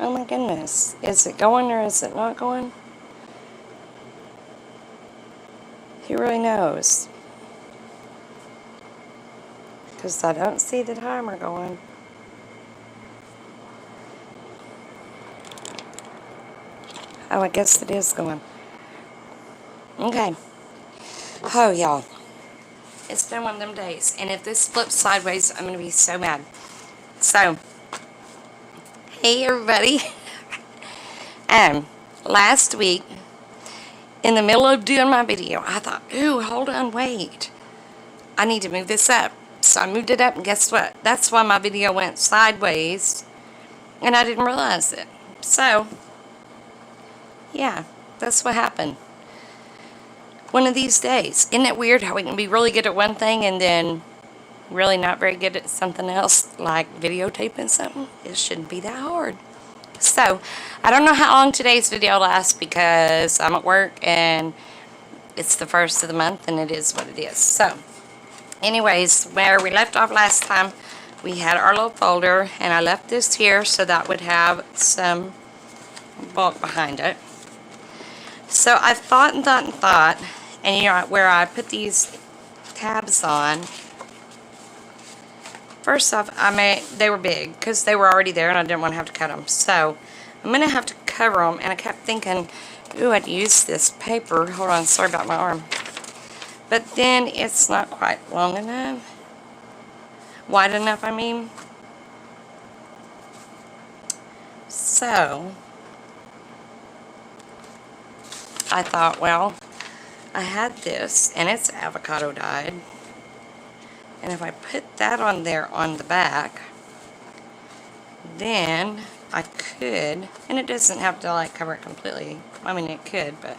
Oh my goodness. Is it going or is it not going? Who really knows? Because I don't see the timer going. Oh, I guess it is going. Okay. Oh, y'all. It's been one of them days. And if this flips sideways, I'm going to be so mad. So, hey everybody. Last week, in the middle of doing my video, I thought, ooh, hold on, wait. I need to move this up. So I moved it up, and guess what? That's why my video went sideways, and I didn't realize it. So, yeah, that's what happened. One of these days. Isn't it weird how we can be really good at one thing and then really not very good at something else, like videotaping something? It shouldn't be that hard. So, I don't know how long today's video lasts because I'm at work and it's the first of the month and it is what it is. So, anyways, where we left off last time, we had our little folder and I left this here so that would have some bulk behind it. So, I thought and thought and thought, and you know, where I put these tabs on, first off, they were big because they were already there and I didn't want to have to cut them. So, I'm going to have to cover them, and I kept thinking, ooh, I'd use this paper. Hold on, sorry about my arm. But then it's not quite long enough. Wide enough, I mean. So, I thought, well, I had this, and it's avocado dyed. And if I put that on there on the back, then I could, and it doesn't have to like cover it completely. I mean, it could, but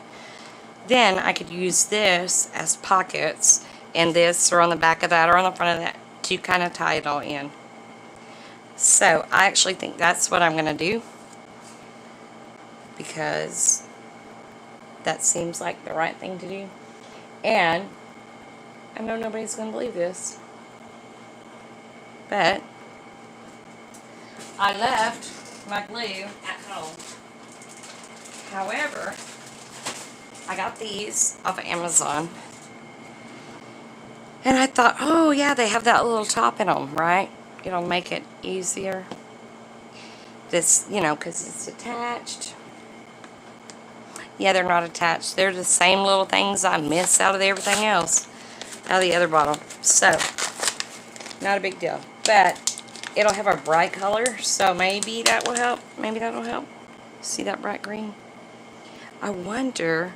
then I could use this as pockets, and this, or on the back of that, or on the front of that, to kind of tie it all in. So, I actually think that's what I'm going to do, because that seems like the right thing to do. And I know nobody's going to believe this, but I left my glue at home. However, I got these off of Amazon, and I thought, oh yeah, they have that little top in them, right? It'll make it easier. This, you know, because it's attached. Yeah, they're not attached. They're the same little things I miss out of everything else, out of the other bottle. So, not a big deal. But it'll have a bright color, so maybe that will help. Maybe that'll help. See that bright green? I wonder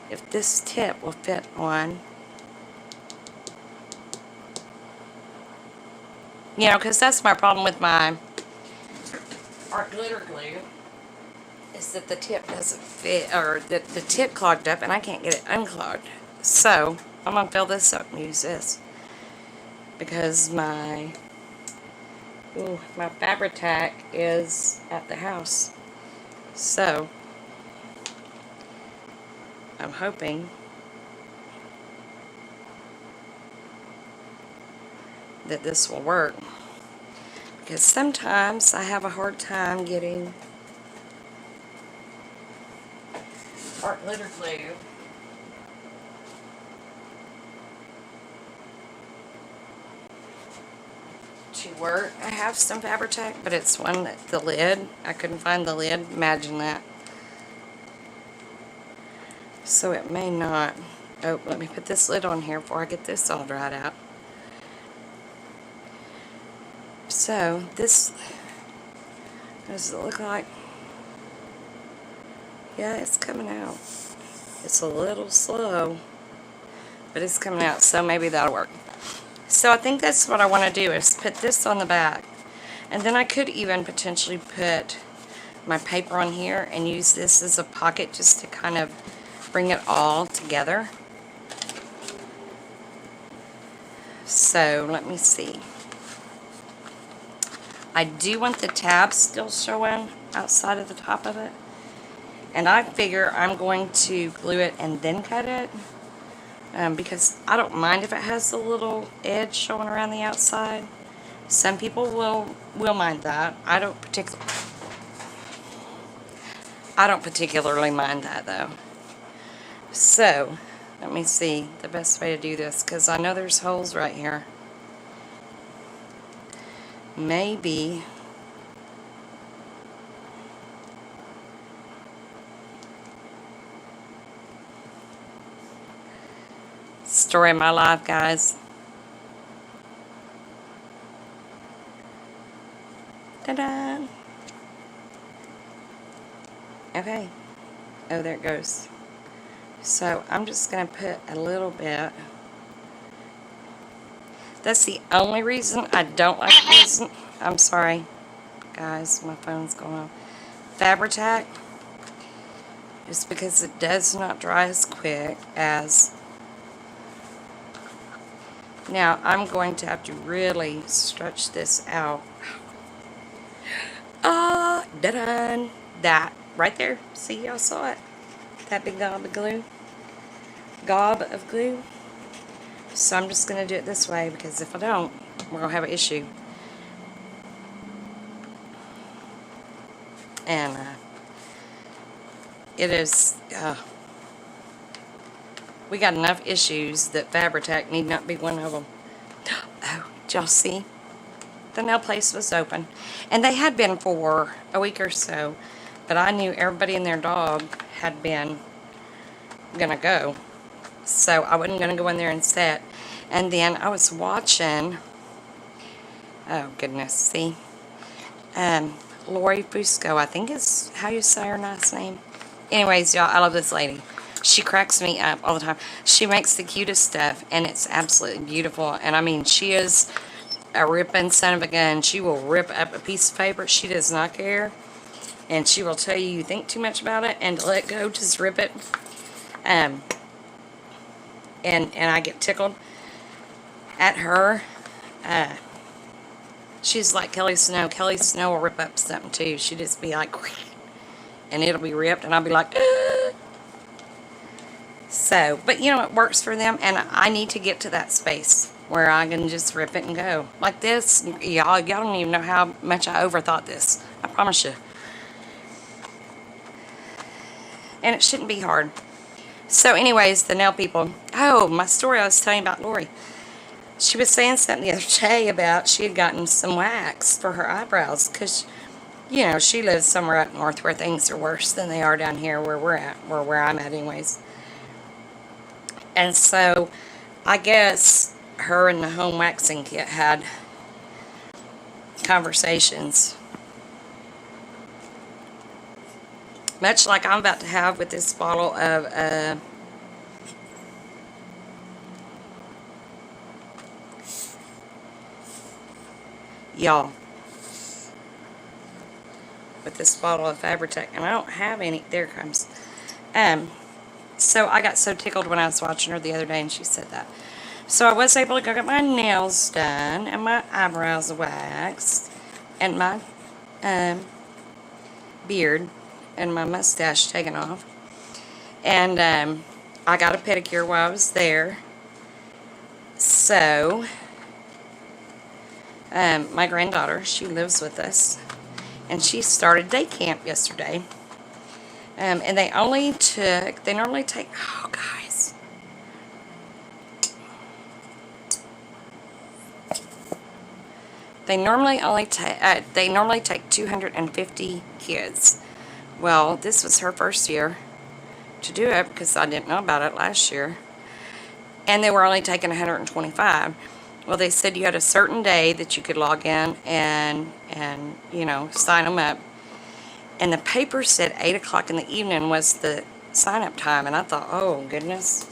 if this tip will fit on. You know, because that's my problem with my art glitter glue, is that the tip doesn't fit, or the tip clogged up and I can't get it unclogged. So, I'm going to fill this up and use this. Because my Fabri-Tac is at the house. So, I'm hoping that this will work. Because sometimes I have a hard time getting art glitter glue to work. I have some Fabri-Tac, but it's one that the lid, I couldn't find the lid. Imagine that. So it may not. Oh, let me put this lid on here before I get this all dried out. So, this, what does it look like? Yeah, it's coming out. It's a little slow, but it's coming out, so maybe that'll work. So I think that's what I want to do, is put this on the back. And then I could even potentially put my paper on here and use this as a pocket just to kind of bring it all together. So, let me see. I do want the tabs still showing outside of the top of it. And I figure I'm going to glue it and then cut it. Because I don't mind if it has a little edge showing around the outside. Some people will mind that. I don't particularly. I don't particularly mind that though. So, let me see the best way to do this, because I know there's holes right here. Maybe story of my life, guys. Ta-da! Okay. Oh, there it goes. So I'm just going to put a little bit. That's the only reason I don't like using, I'm sorry, guys, my phone's going off. Fabri-Tac, just because it does not dry as quick as. Now I'm going to have to really stretch this out. Done. That right there. See, y'all saw it. That big gob of glue. Gob of glue. So I'm just going to do it this way, because if I don't, we're going to have an issue. And it is, we got enough issues that Fabri-Tac need not be one of them. Oh, did y'all see? The nail place was open. And they had been for a week or so, but I knew everybody and their dog had been going to go. So I wasn't going to go in there and sit. And then I was watching, oh goodness, see, Lori Fusco, I think is how you say her last name. Anyways, y'all, I love this lady. She cracks me up all the time. She makes the cutest stuff, and it's absolutely beautiful. And I mean, she is a ripping son of a gun. She will rip up a piece of paper. She does not care. And she will tell you think too much about it, and to let go, just rip it. And I get tickled at her. She's like Kelly Snow. Kelly Snow will rip up something too. She just be like, and it'll be ripped, and I'll be like, ah. So, but you know, it works for them, and I need to get to that space where I can just rip it and go. Like this, y'all don't even know how much I overthought this. I promise you. And it shouldn't be hard. So anyways, the nail people. Oh, my story I was telling you about Lori. She was saying something the other day about she had gotten some wax for her eyebrows, because, you know, she lives somewhere up north where things are worse than they are down here where we're at, or where I'm at anyways. And so, I guess her and the home waxing kit had conversations. Much like I'm about to have with this bottle of, y'all, with this bottle of Fabri-Tac, and I don't have any, there it comes. So I got so tickled when I was watching her the other day, and she said that. So I was able to go get my nails done, and my eyebrows waxed, and my beard and my mustache taken off. And I got a pedicure while I was there. So my granddaughter, she lives with us, and she started day camp yesterday. And they normally take, oh guys, they normally take 250 kids. Well, this was her first year to do it, because I didn't know about it last year, and they were only taking 125. Well, they said you had a certain day that you could log in and you know, sign them up. And the paper said 8 o'clock in the evening was the sign-up time. And I thought, oh, goodness.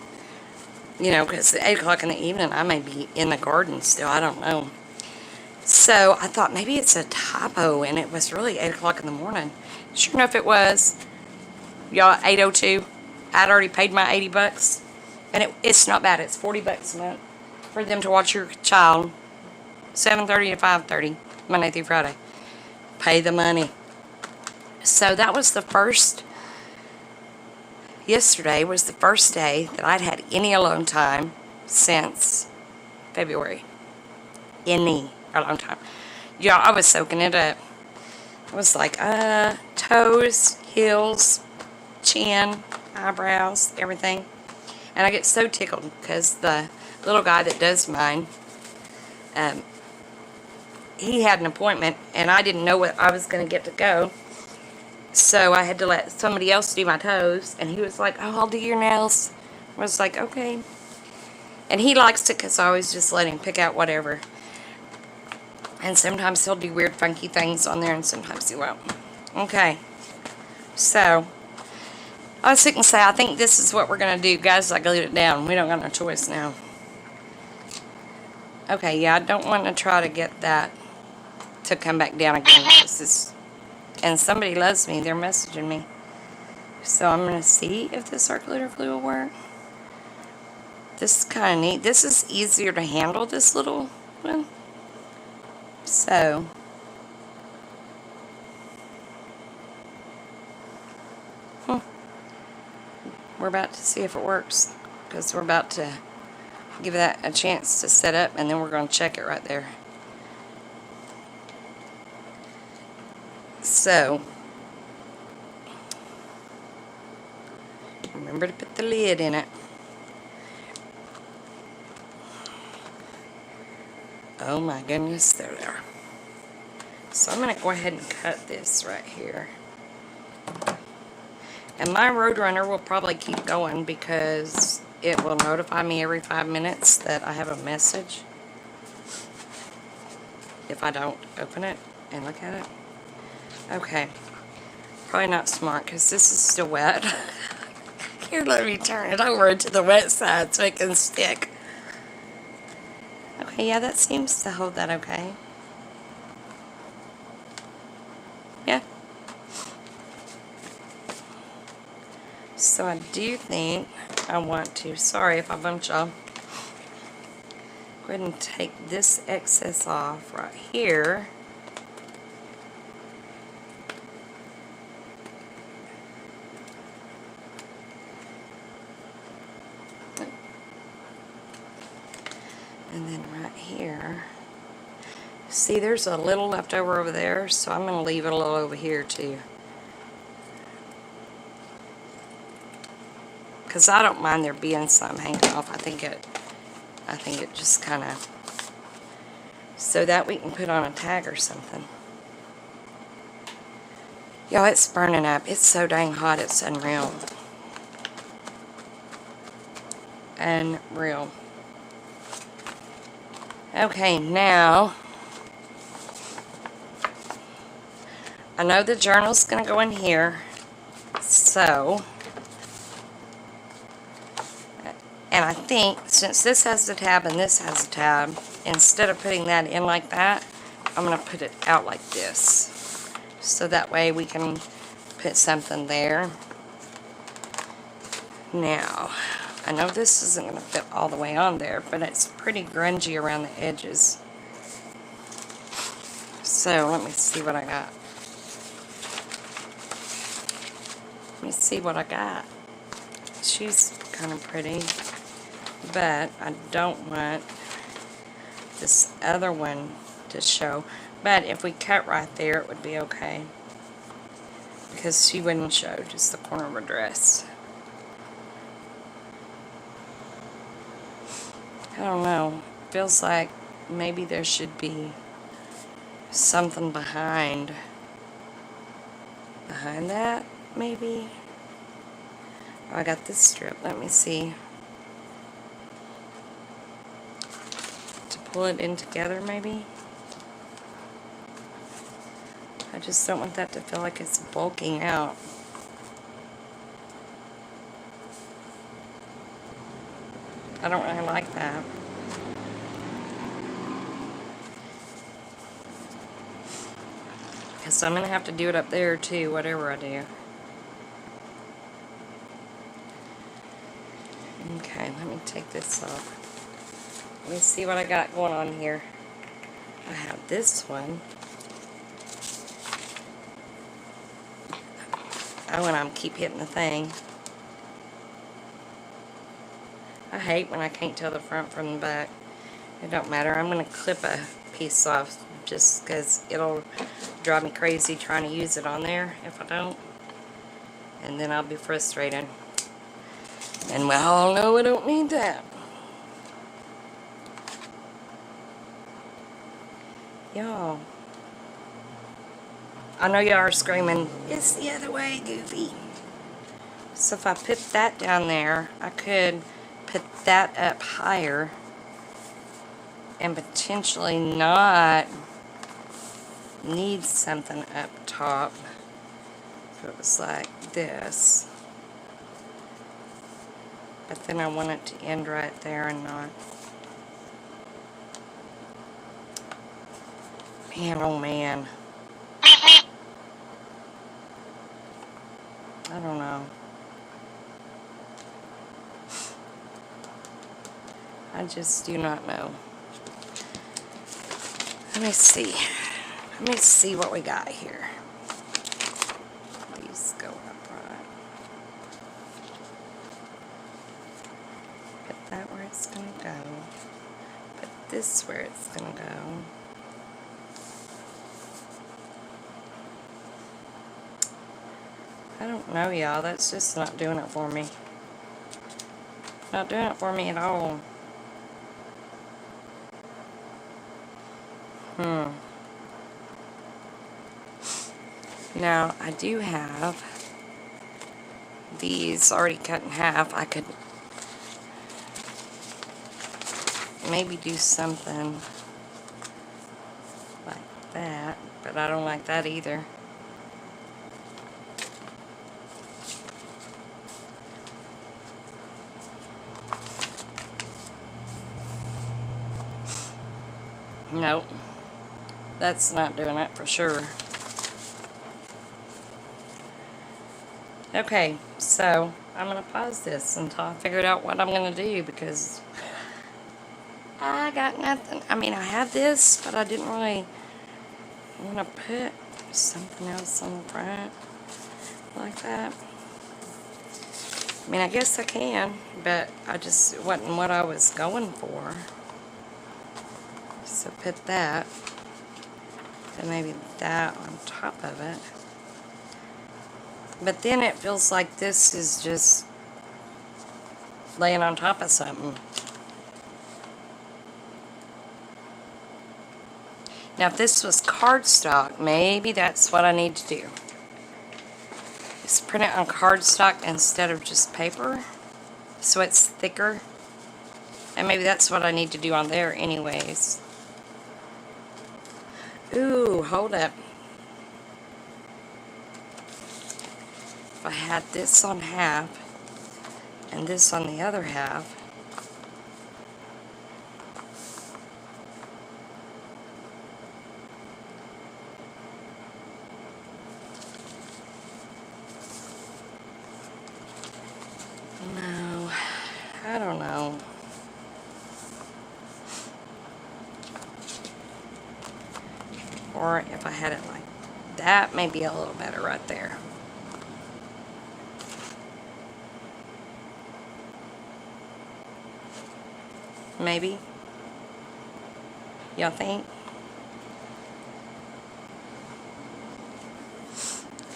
You know, because at 8 o'clock in the evening, I may be in the garden still. I don't know. So I thought maybe it's a typo, and it was really 8 o'clock in the morning. Sure enough, it was. Y'all, 8:02. I'd already paid my $80. And it's not bad. It's $40 a month for them to watch your child 7:30 to 5:30, Monday through Friday. Pay the money. So that was the first, yesterday was the first day that I'd had any alone time since February. Any alone time. Y'all, I was soaking it up. I was like, toes, heels, chin, eyebrows, everything. And I get so tickled because the little guy that does mine, um, he had an appointment and I didn't know what I was going to get to go. So I had to let somebody else do my toes. And he was like, oh, I'll do your nails. I was like, okay. And he likes it because I always just let him pick out whatever. And sometimes he'll do weird funky things on there and sometimes he won't. Okay. So, I was going to say, I think this is what we're going to do. Guys, I glued it down. We don't got no choice now. Okay, yeah, I don't want to try to get that to come back down again. This is, and somebody loves me. They're messaging me. So I'm going to see if the circulator glue will work. This is kind of neat. This is easier to handle, this little one. So, we're about to see if it works. Because we're about to give that a chance to set up. And then we're going to check it right there. So, remember to put the lid in it. Oh my goodness, there they are. So I'm going to go ahead and cut this right here. And my Roadrunner will probably keep going because it will notify me every 5 minutes that I have a message if I don't open it and look at it. Okay. Probably not smart because this is still wet. Here, let me turn it over to the wet side so it can stick. Okay, yeah, that seems to hold that okay. Yeah. So I do think I want to, sorry if I bumped y'all. Go ahead and take this excess off right here. And then right here. See, there's a little left over there, so I'm going to leave it a little over here too. Because I don't mind there being some hanging off. I think it just kind of, so that we can put on a tag or something. Y'all, it's burning up. It's so dang hot, it's unreal. Unreal. Okay, now, I know the journal's going to go in here, so, and I think since this has the tab and this has the tab, instead of putting that in like that, I'm going to put it out like this. So that way we can put something there. Now, I know this isn't going to fit all the way on there, but it's pretty grungy around the edges. So, let me see what I got. Let me see what I got. She's kind of pretty, but I don't want this other one to show. But if we cut right there, it would be okay. Because she wouldn't show, just the corner of her dress. I don't know. Feels like maybe there should be something behind that, maybe. Oh, I got this strip. Let me see. To pull it in together, maybe. I just don't want that to feel like it's bulking out. I don't really like that. Because I'm going to have to do it up there too, whatever I do. Okay, let me take this off. Let me see what I got going on here. I have this one. Oh, and I'm keep hitting the thing. I hate when I can't tell the front from the back. It don't matter. I'm going to clip a piece off just because it'll drive me crazy trying to use it on there if I don't. And then I'll be frustrated. And we all know I don't need that. Y'all. I know y'all are screaming, it's the other way, Goofy. So if I put that down there, I could put that up higher and potentially not need something up top if it was like this. But then I want it to end right there and not. Man, oh man. I don't know. I just do not know. Let me see. Let me see what we got here. These go up right. Put that where it's going to go. Put this where it's going to go. I don't know, y'all. That's just not doing it for me. Not doing it for me at all. Now, I do have these already cut in half. I could maybe do something like that, but I don't like that either. Nope. That's not doing it for sure. Okay, so I'm going to pause this until I figure out what I'm going to do because I got nothing. I mean, I have this, but I didn't really want to put something else on the front like that. I mean, I guess I can, but I just wasn't what I was going for. So put that, and maybe that on top of it. But then it feels like this is just laying on top of something. Now, if this was cardstock, maybe that's what I need to do. Is print it on cardstock instead of just paper, so it's thicker. And maybe that's what I need to do on there anyways. Ooh, hold up. If I had this on half and this on the other half, no, I don't know. Or if I had it like that, maybe a little better right there. Maybe. Y'all think?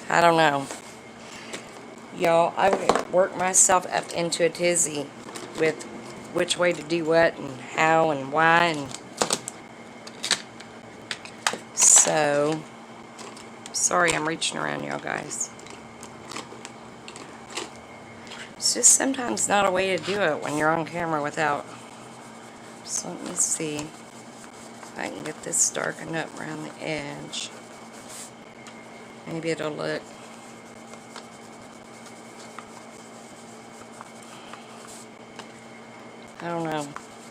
I don't know. Y'all, I worked myself up into a tizzy with which way to do what and how and why, and so sorry I'm reaching around y'all guys. It's just sometimes not a way to do it when you're on camera without. So let me see if I can get this darkened up around the edge. Maybe it'll look. I don't know.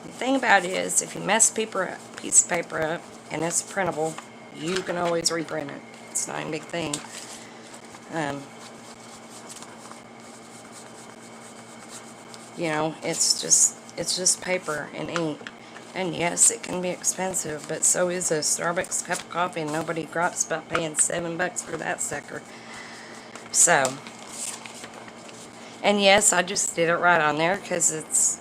The thing about it is, if you mess piece of paper up and it's printable, you can always reprint it. It's not a big thing. You know, it's just paper and ink. And yes, it can be expensive, but so is a Starbucks cup of coffee, and nobody gripes about paying $7 for that sucker. So, and yes, I just did it right on there because it's,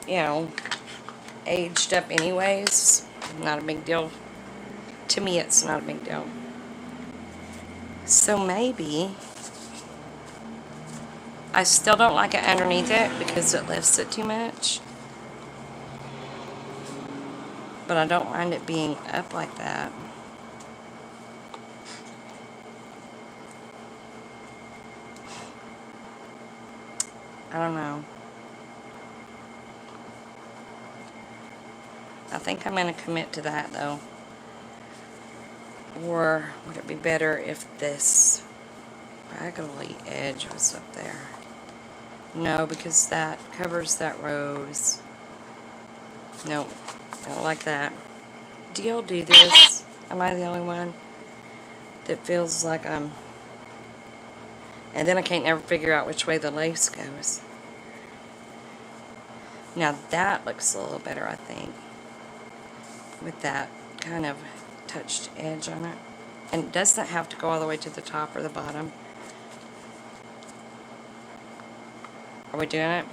you know, aged up anyways. Not a big deal. To me, it's not a big deal. So maybe I still don't like it underneath it because it lifts it too much. But I don't mind it being up like that. I don't know. I think I'm going to commit to that though. Or would it be better if this raggedy edge was up there? No, because that covers that rose. Nope, I don't like that. Do y'all do this? Am I the only one that feels like I'm... And then I can't never figure out which way the lace goes. Now that looks a little better, I think, with that kind of touched edge on it. And it doesn't have to go all the way to the top or the bottom. Are we doing it?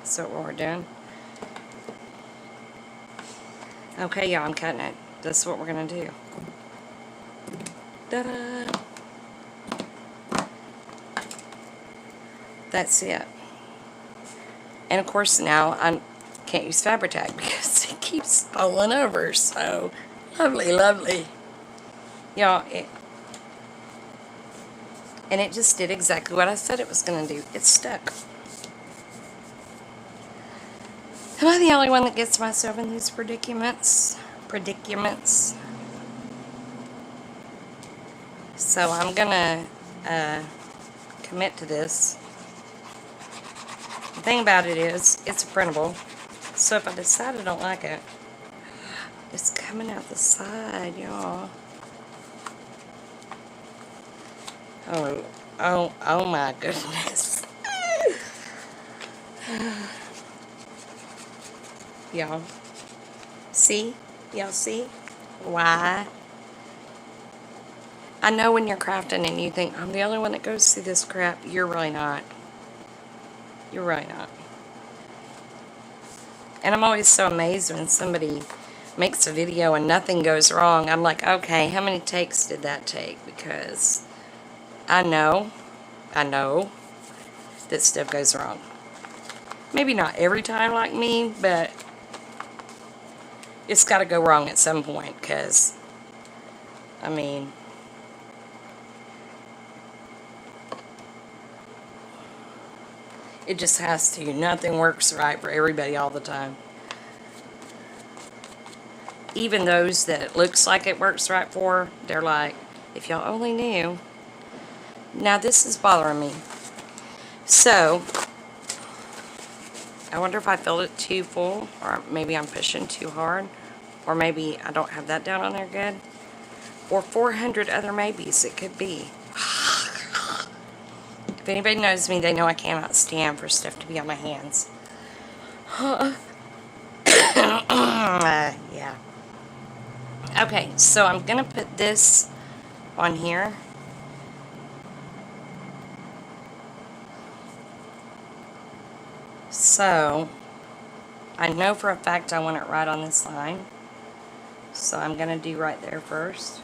Is that what we're doing? Okay, yeah, I'm cutting it. This is what we're going to do. Ta-da! That's it. And of course now I can't use Fabri-Tac because it keeps falling over. So lovely, lovely. Y'all, and it just did exactly what I said it was going to do. It stuck. Am I the only one that gets myself in these predicaments? So I'm going to commit to this. The thing about it is, it's a printable. So if I decide I don't like it, it's coming out the side, y'all. Oh my goodness. Y'all. See? Y'all see? Why? I know when you're crafting and you think, I'm the only one that goes through this crap. You're really not. You're really not. And I'm always so amazed when somebody makes a video and nothing goes wrong. I'm like, okay, how many takes did that take? Because I know that stuff goes wrong. Maybe not every time like me, but it's got to go wrong at some point, because, I mean, it just has to. Nothing works right for everybody all the time. Even those that it looks like it works right for, they're like, if y'all only knew. Now this is bothering me. So, I wonder if I filled it too full, or maybe I'm pushing too hard, or maybe I don't have that down on there good, or 400 other maybes it could be. If anybody knows me, they know I cannot stand for stuff to be on my hands. Yeah. Okay, so I'm going to put this on here. So, I know for a fact I want it right on this line. So I'm going to do right there first.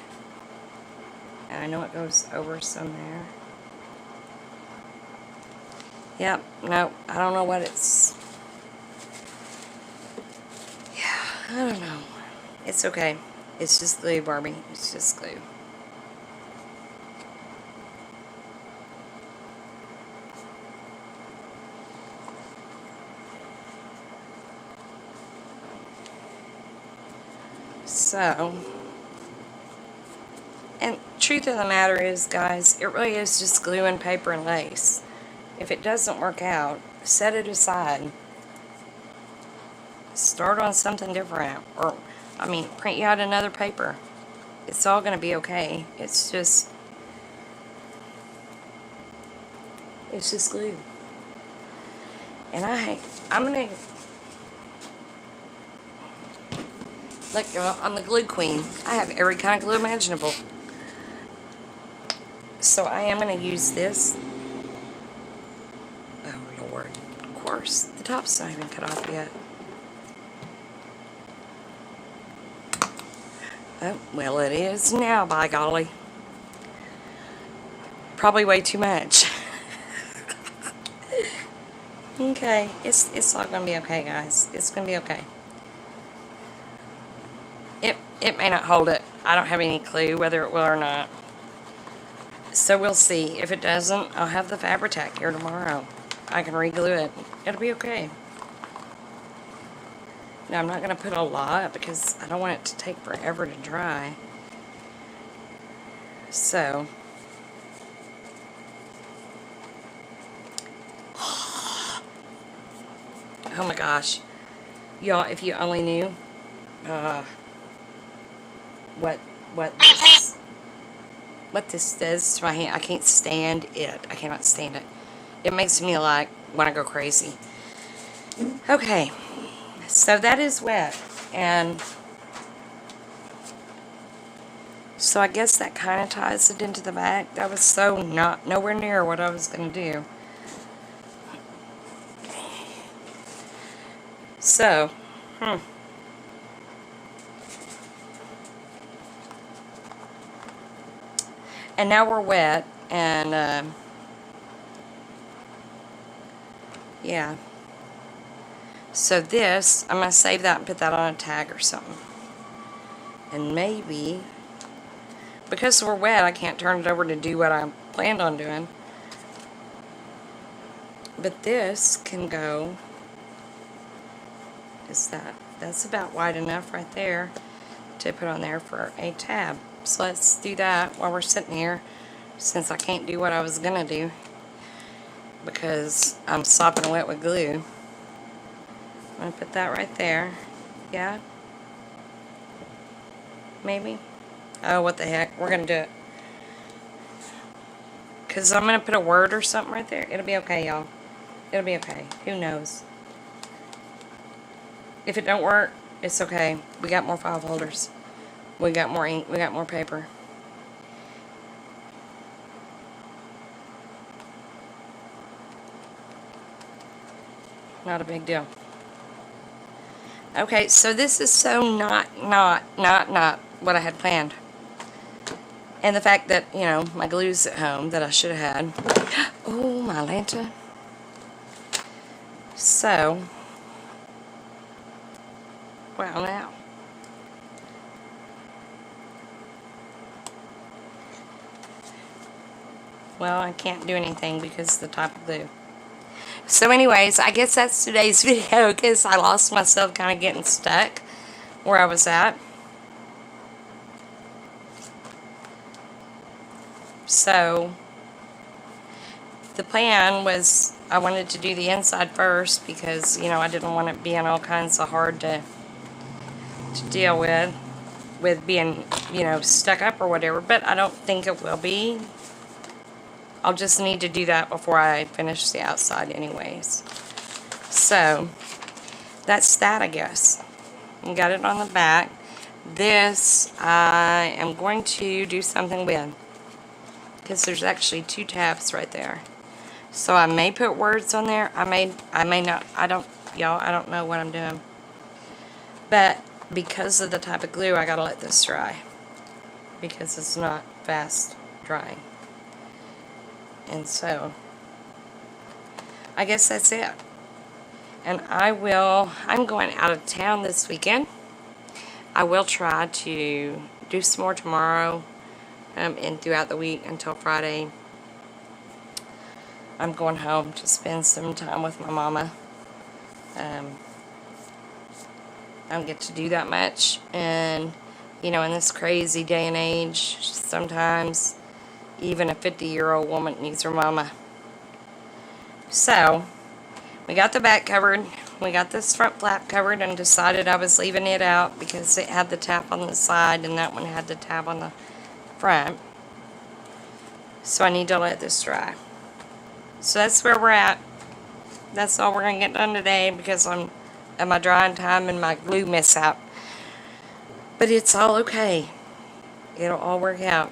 And I know it goes over some there. Yep, nope, I don't know what it's... Yeah, I don't know. It's okay. It's just glue, Barbie. It's just glue. So, and truth of the matter is, guys, it really is just glue and paper and lace. If it doesn't work out, set it aside. Start on something different. Or, I mean, print you out another paper. It's all going to be okay. It's just glue. And I'm going to... Look, y'all, I'm the glue queen. I have every kind of glue imaginable. So I am going to use this. Oh, Lord. Of course. The top's not even cut off yet. Oh, well, it is now, by golly. Probably way too much. Okay, it's all gonna be okay, guys. It's gonna be okay. It may not hold it. I don't have any clue whether it will or not. So we'll see. If it doesn't, I'll have the Fabri-Tac here tomorrow. I can re-glue it. It'll be okay. Now, I'm not going to put a lot because I don't want it to take forever to dry. So, oh my gosh. Y'all, if you only knew what this does to my hand. I can't stand it. I cannot stand it. It makes me like want to go crazy. Okay. So that is wet, and so I guess that kind of ties it into the back. That was so nowhere near what I was going to do. So, and now we're wet, and yeah. So this, I'm going to save that and put that on a tag or something. And maybe, because we're wet, I can't turn it over to do what I planned on doing. But this can go, that's about wide enough right there to put on there for a tab. So let's do that while we're sitting here, since I can't do what I was going to do because I'm sopping wet with glue. I'm going to put that right there. Yeah? Maybe? Oh, what the heck. We're going to do it. Because I'm going to put a word or something right there. It'll be okay, y'all. It'll be okay. Who knows? If it don't work, it's okay. We got more file folders. We got more ink. We got more paper. Not a big deal. Okay, so this is so not what I had planned. And the fact that, you know, my glue's at home that I should have had. Oh, my Lanta. So, well, now. Well, I can't do anything because of the type of glue. So anyways, I guess that's today's video because I lost myself kind of getting stuck where I was at. So the plan was I wanted to do the inside first because, you know, I didn't want it being all kinds of hard to deal with being, you know, stuck up or whatever, but I don't think it will be. I'll just need to do that before I finish the outside anyways. So, that's that, I guess. I got it on the back. This, I am going to do something with. Because there's actually 2 tabs right there. So, I may put words on there. I may not. I don't know what I'm doing. But, because of the type of glue, I gotta let this dry. Because it's not fast drying. And so, I guess that's it. And I'm going out of town this weekend. I will try to do some more tomorrow and throughout the week until Friday. I'm going home to spend some time with my mama. I don't get to do that much. And, you know, in this crazy day and age, sometimes even a 50-year-old woman needs her mama. So, we got the back covered. We got this front flap covered and decided I was leaving it out because it had the tab on the side and that one had the tab on the front. So I need to let this dry. So that's where we're at. That's all we're going to get done today because I'm at my drying time and my glue mishap. But it's all okay. It'll all work out.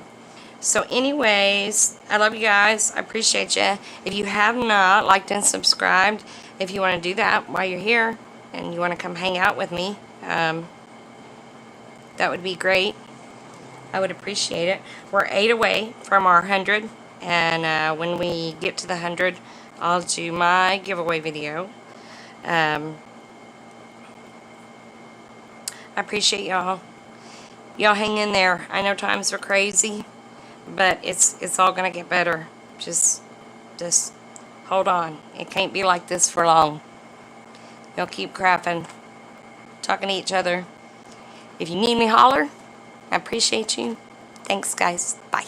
So anyways, I love you guys. I appreciate you. If you have not liked and subscribed, if you want to do that while you're here and you want to come hang out with me, that would be great. I would appreciate it. We're 8 away from our 100, and when we get to the 100, I'll do my giveaway video. I appreciate y'all. Y'all hang in there. I know times are crazy, but it's all gonna get better. Just hold on. It can't be like this for long. Y'all keep crafting, talking to each other. If you need me, holler. I appreciate you. Thanks, guys. Bye.